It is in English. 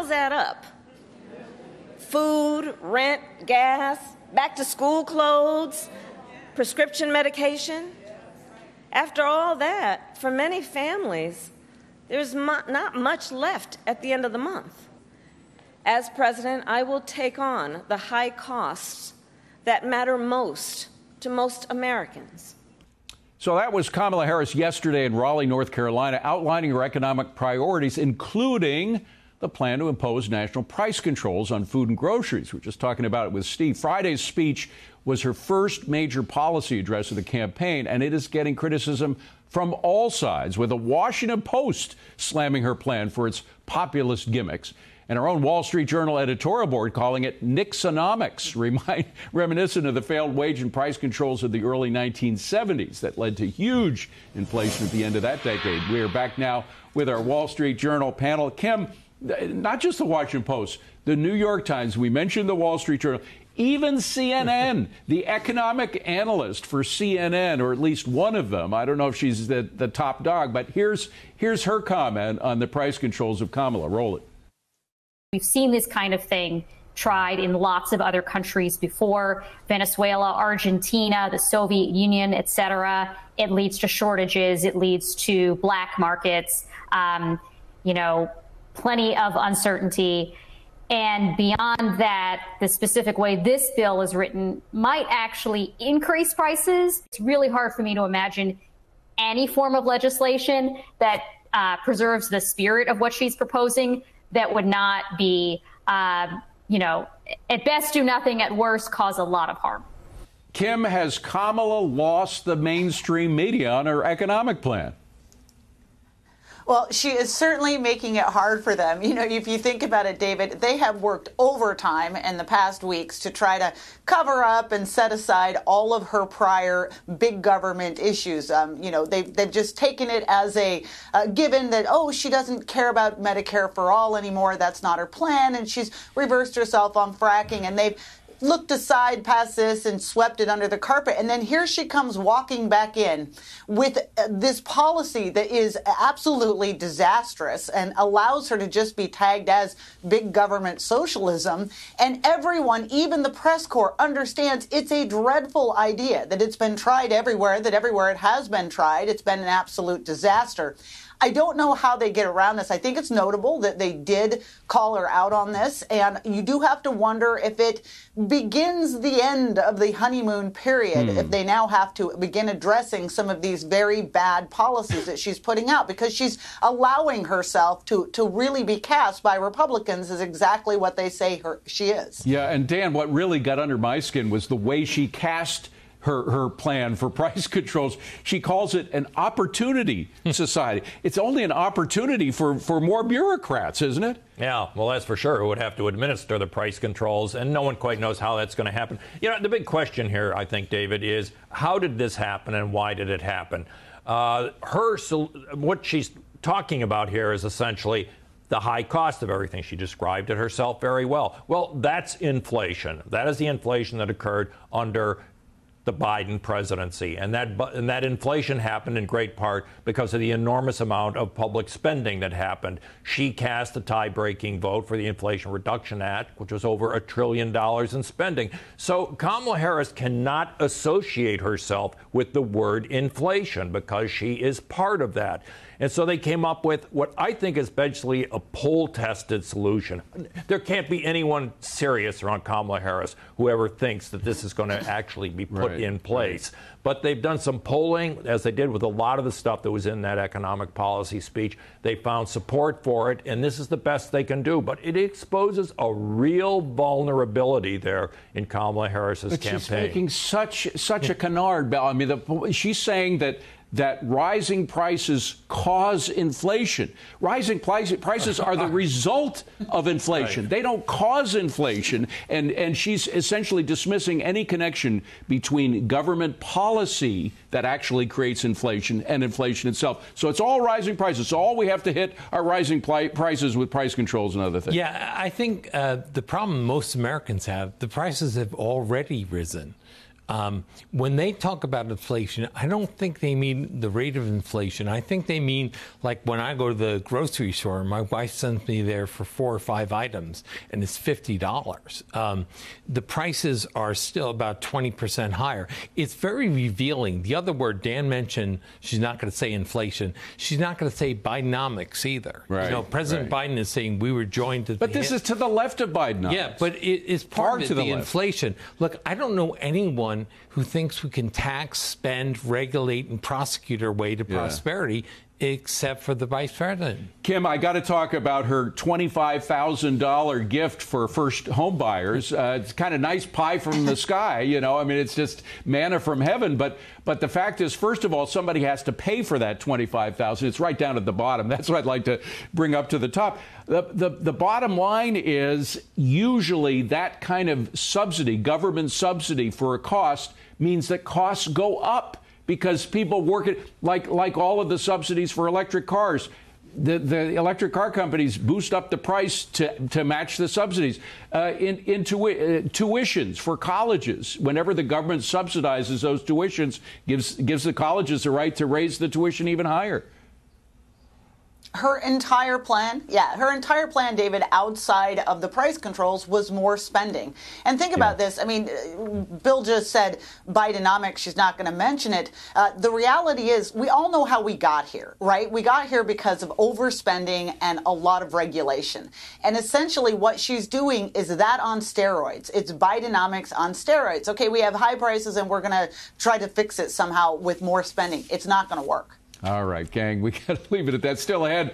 bills add up. Food, rent, gas, back-to-school clothes, prescription medication. After all that, for many families, there's not much left at the end of the month. As president, I will take on the high costs that matter most to most Americans. So that was Kamala Harris yesterday in Raleigh, North Carolina, outlining her economic priorities, including the plan to impose national price controls on food and groceries. We're just talking about it with Steve. Friday's speech was her first major policy address of the campaign, and it is getting criticism from all sides, with the Washington Post slamming her plan for its populist gimmicks, and our own Wall Street Journal editorial board calling it Nixonomics, reminiscent of the failed wage and price controls of the early 1970s that led to huge inflation at the end of that decade. We are back now with our Wall Street Journal panel. Kim, not just the Washington Post, the New York Times, we mentioned the Wall Street Journal, even CNN, the economic analyst for CNN, or at least one of them, I don't know if she's the top dog, but here's her comment on the price controls of Kamala. Roll it. We've seen this kind of thing tried in lots of other countries before: Venezuela, Argentina, the Soviet Union, et cetera. It leads to shortages. It leads to black markets, plenty of uncertainty. And beyond that, the specific way this bill is written might actually increase prices. It's really hard for me to imagine any form of legislation that preserves the spirit of what she's proposing that would not be, at best do nothing, at worst cause a lot of harm. Kim, has Kamala lost the mainstream media on her economic plan? Well, she is certainly making it hard for them. If you think about it, David, they have worked overtime in the past weeks to try to cover up and set aside all of her prior big government issues. They've just taken it as a given that, she doesn't care about Medicare for all anymore. That's not her plan. And she's reversed herself on fracking. And they've looked aside past this and swept it under the carpet. And then here she comes walking back in with this policy that is absolutely disastrous and allows her to just be tagged as big government socialism. And everyone, even the press corps, understands it's a dreadful idea, that it's been tried everywhere, that everywhere it has been tried, it's been an absolute disaster. I don't know how they get around this. I think it's notable that they did call her out on this, and you do have to wonder if it begins the end of the honeymoon period, if they now have to begin addressing some of these very bad policies that she's putting out, because she's allowing herself to really be cast by Republicans as exactly what they say she is. Yeah, and Dan, what really got under my skin was the way she cast her plan for price controls. She calls it an opportunity society. It's only an opportunity for more bureaucrats, isn't it? Yeah, well, that's for sure. Who would have to administer the price controls, and no one quite knows how that's going to happen. The big question here, I think, David, is how did this happen and why did it happen? What she's talking about here is essentially the high cost of everything. She described it herself very well. Well, that's inflation. That is the inflation that occurred under the Biden presidency. And that inflation happened in great part because of the enormous amount of public spending that happened. She cast a tie-breaking vote for the Inflation Reduction Act, which was over $1 trillion in spending. So Kamala Harris cannot associate herself with the word inflation because she is part of that. And so they came up with what I think is basically a poll-tested solution. There can't be anyone serious around Kamala Harris who ever thinks that this is going to actually be put in place. But they've done some polling, as they did with a lot of the stuff that was in that economic policy speech. They found support for it, and this is the best they can do. But it exposes a real vulnerability there in Kamala Harris's campaign. She's making such a canard. I mean, she's saying that rising prices cause inflation. Rising prices are the result of inflation. Right. They don't cause inflation. And she's essentially dismissing any connection between government policy that actually creates inflation and inflation itself. So it's all rising prices. So all we have to hit are rising prices with price controls and other things. Yeah, I think the problem most Americans have, the prices have already risen. When they talk about inflation, I don't think they mean the rate of inflation. I think they mean, like, when I go to the grocery store, my wife sends me there for 4 or 5 items, and it's $50. The prices are still about 20% higher. It's very revealing. The other word Dan mentioned, she's not going to say inflation. She's not going to say Bidenomics either. Right, you know, President Biden is saying we were joined at But this is to the left of Bidenomics. Yeah, but it's part of the inflation. Look, I don't know anyone who thinks we can tax, spend, regulate, and prosecute our way to prosperity, except for the vice president. Kim, I got to talk about her $25,000 gift for first home buyers. It's kind of nice pie from the sky, you know. I mean, it's just manna from heaven. But the fact is, first of all, somebody has to pay for that $25,000. It's right down at the bottom. That's what I'd like to bring up to the top. The bottom line is usually that kind of subsidy, government subsidy for a cost, means that costs go up because people work it like all of the subsidies for electric cars. The electric car companies boost up the price to match the subsidies. Tuitions for colleges, whenever the government subsidizes those tuitions, gives the colleges the right to raise the tuition even higher. Her entire plan, David, outside of the price controls was more spending. And think about this. I mean, Bill just said Bidenomics. She's not going to mention it. The reality is we all know how we got here, right? We got here because of overspending and a lot of regulation. And essentially what she's doing is that on steroids. It's Bidenomics on steroids. Okay, we have high prices and we're going to try to fix it somehow with more spending. It's not going to work. All right, gang, we got to leave it at that. Still ahead.